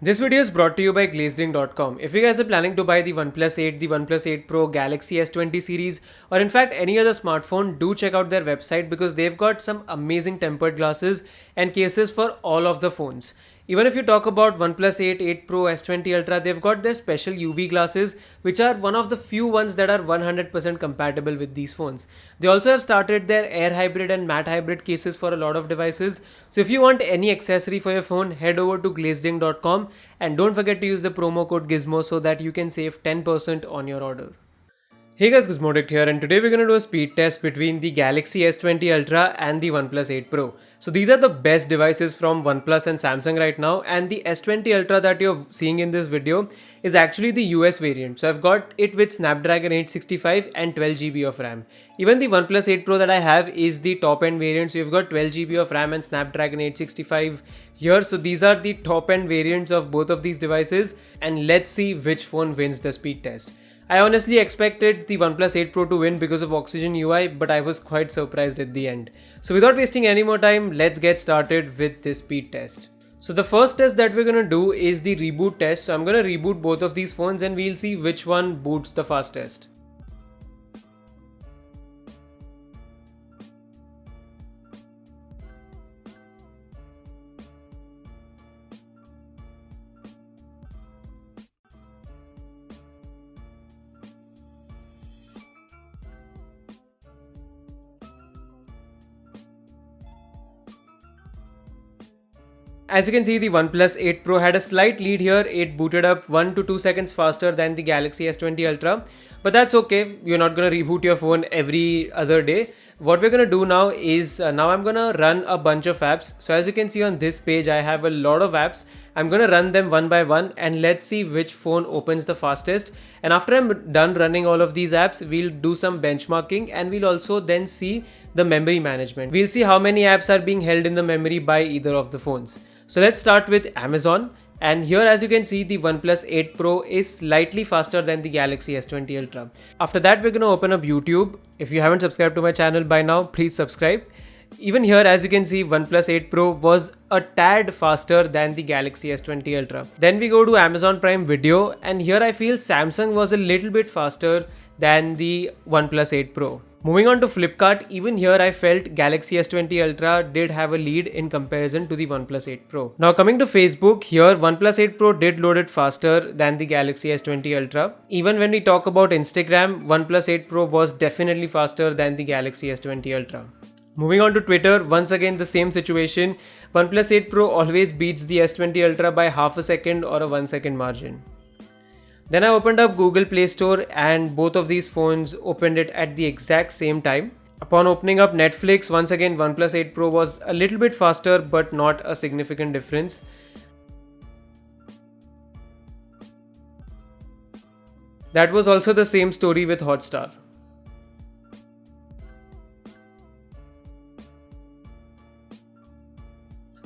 This video is brought to you by Glazeding.com. If you guys are planning to buy the OnePlus 8, the OnePlus 8 Pro, Galaxy S20 series, or in fact any other smartphone, do check out their website because they've got some amazing tempered glasses and cases for all of the phones. Even if you talk about OnePlus 8, 8 Pro, S20 Ultra, they've got their special UV glasses, which are one of the few ones that are 100% compatible with these phones. They also have started their air hybrid and matte hybrid cases for a lot of devices. So if you want any accessory for your phone, head over to glazeding.com and don't forget to use the promo code GIZMO so that you can save 10% on your order. Hey guys, Gizmodic here, and today we're going to do a speed test between the Galaxy S20 Ultra and the OnePlus 8 Pro. So these are the best devices from OnePlus and Samsung right now, and the S20 Ultra that you're seeing in this video is actually the US variant. So I've got it with Snapdragon 865 and 12GB of RAM. Even the OnePlus 8 Pro that I have is the top end variant, so you've got 12GB of RAM and Snapdragon 865 here. So these are the top end variants of both of these devices, and let's see which phone wins the speed test. I honestly expected the OnePlus 8 Pro to win because of Oxygen UI, but I was quite surprised at the end. So without wasting any more time, let's get started with this speed test. So the first test that we're going to do is the reboot test. So I'm going to reboot both of these phones and we'll see which one boots the fastest. As you can see, the OnePlus 8 Pro had a slight lead here. It booted up 1 to 2 seconds faster than the Galaxy S20 Ultra. But that's okay. You're not going to reboot your phone every other day. What we're going to do now is, now I'm going to run a bunch of apps. So as you can see on this page, I have a lot of apps. I'm going to run them one by one and let's see which phone opens the fastest. And after I'm done running all of these apps, we'll do some benchmarking and we'll also then see the memory management. We'll see how many apps are being held in the memory by either of the phones. So let's start with Amazon, and here as you can see the OnePlus 8 Pro is slightly faster than the Galaxy S20 Ultra. After that we're going to open up YouTube. If you haven't subscribed to my channel by now, please subscribe. Even here as you can see OnePlus 8 Pro was a tad faster than the Galaxy S20 Ultra. Then we go to Amazon Prime Video, and here I feel Samsung was a little bit faster than the OnePlus 8 Pro. Moving on to Flipkart, even here I felt Galaxy S20 Ultra did have a lead in comparison to the OnePlus 8 Pro. Now coming to Facebook, here OnePlus 8 Pro did load it faster than the Galaxy S20 Ultra. Even when we talk about Instagram, OnePlus 8 Pro was definitely faster than the Galaxy S20 Ultra. Moving on to Twitter, once again the same situation. OnePlus 8 Pro always beats the S20 Ultra by half a second or a 1 second margin. Then I opened up Google Play Store and both of these phones opened it at the exact same time. Upon opening up Netflix, once again OnePlus 8 Pro was a little bit faster but not a significant difference. That was also the same story with Hotstar.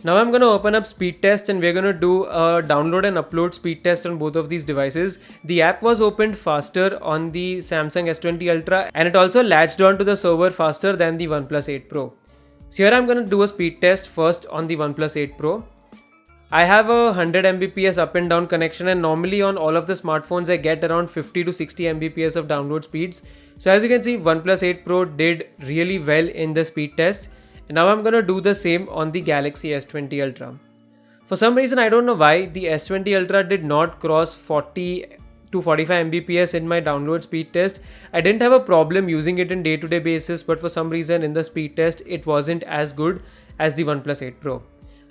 Now I'm going to open up speed test and we're going to do a download and upload speed test on both of these devices. The app was opened faster on the Samsung S20 Ultra and it also latched onto the server faster than the OnePlus 8 Pro. So here I'm going to do a speed test first on the OnePlus 8 Pro. I have a 100 Mbps up and down connection, and normally on all of the smartphones I get around 50 to 60 Mbps of download speeds. So as you can see, OnePlus 8 Pro did really well in the speed test. Now I'm going to do the same on the Galaxy S20 Ultra. For some reason I don't know why the S20 Ultra did not cross 40 to 45 Mbps in my download speed test. I didn't have a problem using it in day-to-day basis, but for some reason in the speed test it wasn't as good as the OnePlus 8 Pro.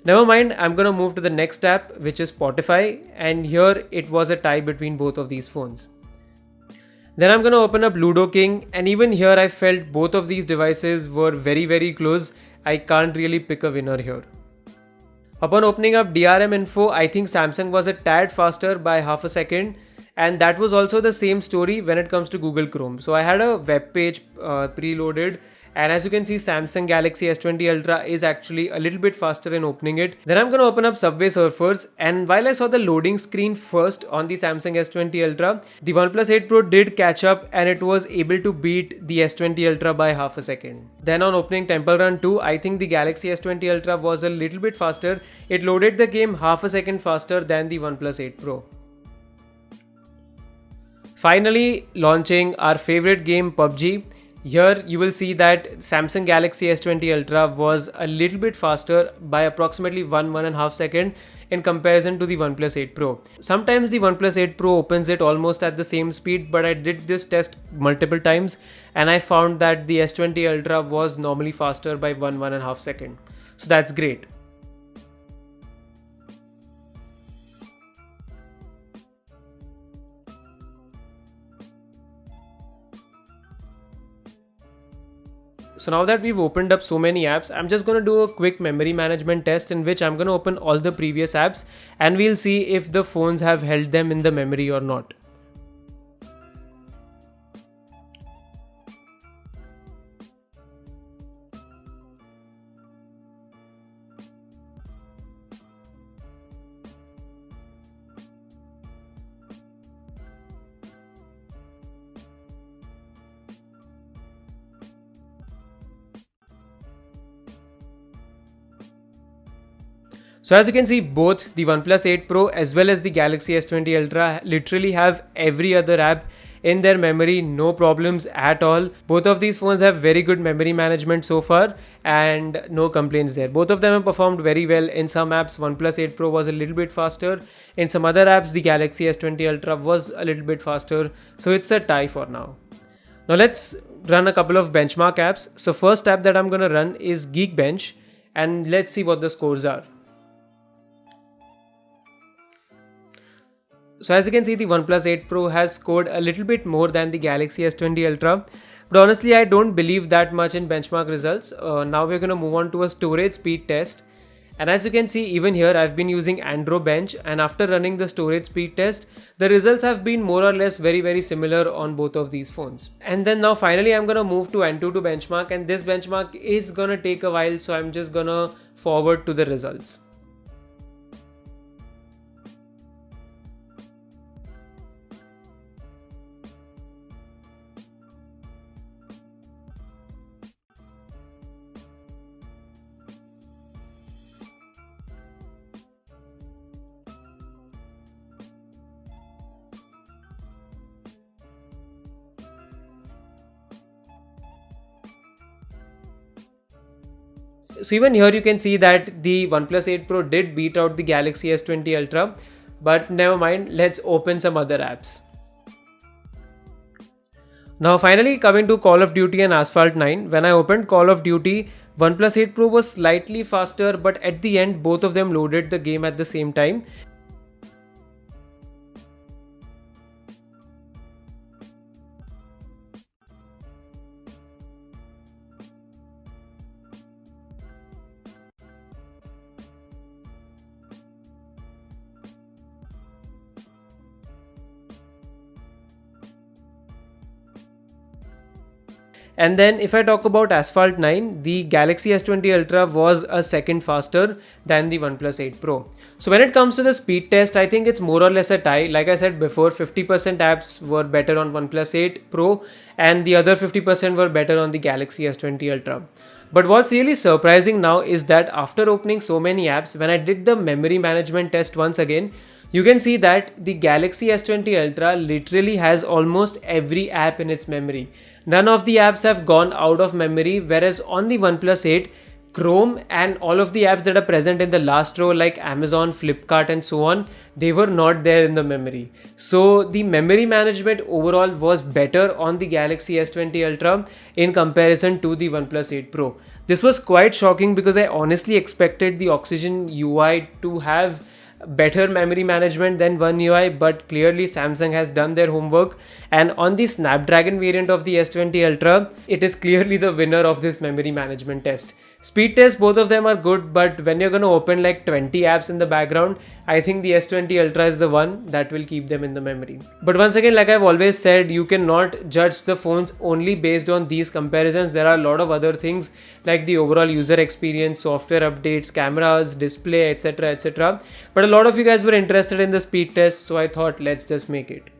Never mind, I'm going to move to the next app, which is Spotify, and here it was a tie between both of these phones. Then I'm going to open up Ludo King, and even here I felt both of these devices were very close. I can't really pick a winner here. Upon opening up DRM info, I think Samsung was a tad faster by half a second, and that was also the same story when it comes to Google Chrome. So I had a web page preloaded And as you can see, Samsung Galaxy S20 Ultra is actually a little bit faster in opening it. Then I'm gonna open up Subway Surfers, and while I saw the loading screen first on the Samsung S20 Ultra, the OnePlus 8 Pro did catch up and it was able to beat the S20 Ultra by half a second. Then on opening Temple Run 2, I think the Galaxy S20 Ultra was a little bit faster. It loaded the game half a second faster than the OnePlus 8 Pro. Finally, launching our favorite game, PUBG. Here you will see that Samsung Galaxy S20 Ultra was a little bit faster by approximately 1.5 seconds in comparison to the OnePlus 8 Pro. Sometimes the OnePlus 8 Pro opens it almost at the same speed, but I did this test multiple times and I found that the S20 Ultra was normally faster by 1.5 seconds. So that's great. So now that we've opened up so many apps, I'm just going to do a quick memory management test in which I'm going to open all the previous apps and we'll see if the phones have held them in the memory or not. So as you can see, both the OnePlus 8 Pro as well as the Galaxy S20 Ultra literally have every other app in their memory, no problems at all. Both of these phones have very good memory management so far and no complaints there. Both of them have performed very well. In some apps, OnePlus 8 Pro was a little bit faster. In some other apps, the Galaxy S20 Ultra was a little bit faster. So it's a tie for now. Now let's run a couple of benchmark apps. So first app that I'm going to run is Geekbench and let's see what the scores are. So as you can see, the OnePlus 8 Pro has scored a little bit more than the Galaxy S20 Ultra. But honestly, I don't believe that much in benchmark results. Now we're going to move on to a storage speed test. And as you can see, even here, I've been using AndroBench. And after running the storage speed test, the results have been more or less very similar on both of these phones. And then now finally, I'm going to move to AnTuTu benchmark. And this benchmark is going to take a while. So I'm just going to forward to the results. So even here you can see that the OnePlus 8 Pro did beat out the Galaxy S20 Ultra, but never mind, let's open some other apps. Now finally coming to Call of Duty and Asphalt 9, when I opened Call of Duty, OnePlus 8 Pro was slightly faster, but at the end both of them loaded the game at the same time. And then if I talk about Asphalt 9, the Galaxy S20 Ultra was a second faster than the OnePlus 8 Pro. So when it comes to the speed test, I think it's more or less a tie. Like I said before, 50% apps were better on OnePlus 8 Pro and the other 50% were better on the Galaxy S20 Ultra. But what's really surprising now is that after opening so many apps, when I did the memory management test once again, you can see that the Galaxy S20 Ultra literally has almost every app in its memory. None of the apps have gone out of memory, whereas on the OnePlus 8, Chrome and all of the apps that are present in the last row like Amazon, Flipkart and so on, they were not there in the memory. So the memory management overall was better on the Galaxy S20 Ultra in comparison to the OnePlus 8 Pro. This was quite shocking because I honestly expected the Oxygen UI to have better memory management than One UI, but clearly Samsung has done their homework, and on the Snapdragon variant of the S20 Ultra, it is clearly the winner of this memory management test. Speed test, both of them are good, but when you're going to open like 20 apps in the background, I think the S20 Ultra is the one that will keep them in the memory. But once again, like I've always said, you cannot judge the phones only based on these comparisons. There are a lot of other things like the overall user experience, software updates, cameras, display, etc. etc. But a lot of you guys were interested in the speed test, so I thought let's just make it.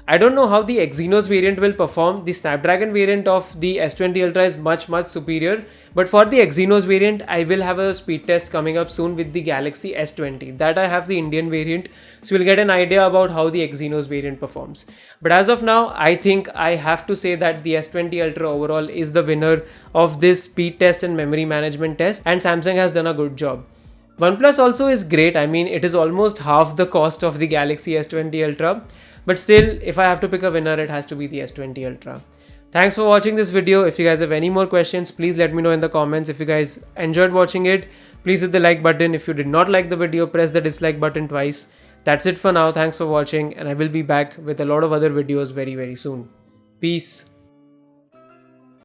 I don't know how the Exynos variant will perform. The Snapdragon variant of the S20 Ultra is much superior. But for the Exynos variant, I will have a speed test coming up soon with the Galaxy S20. That I have the Indian variant. So we'll get an idea about how the Exynos variant performs. But as of now, I think I have to say that the S20 Ultra overall is the winner of this speed test and memory management test. And Samsung has done a good job. OnePlus also is great. I mean, it is almost half the cost of the Galaxy S20 Ultra. But still, if I have to pick a winner, it has to be the S20 Ultra. Thanks for watching this video. If you guys have any more questions, please let me know in the comments. If you guys enjoyed watching it, please hit the like button. If you did not like the video, press the dislike button twice. That's it for now. Thanks for watching, and I will be back with a lot of other videos very soon. Peace.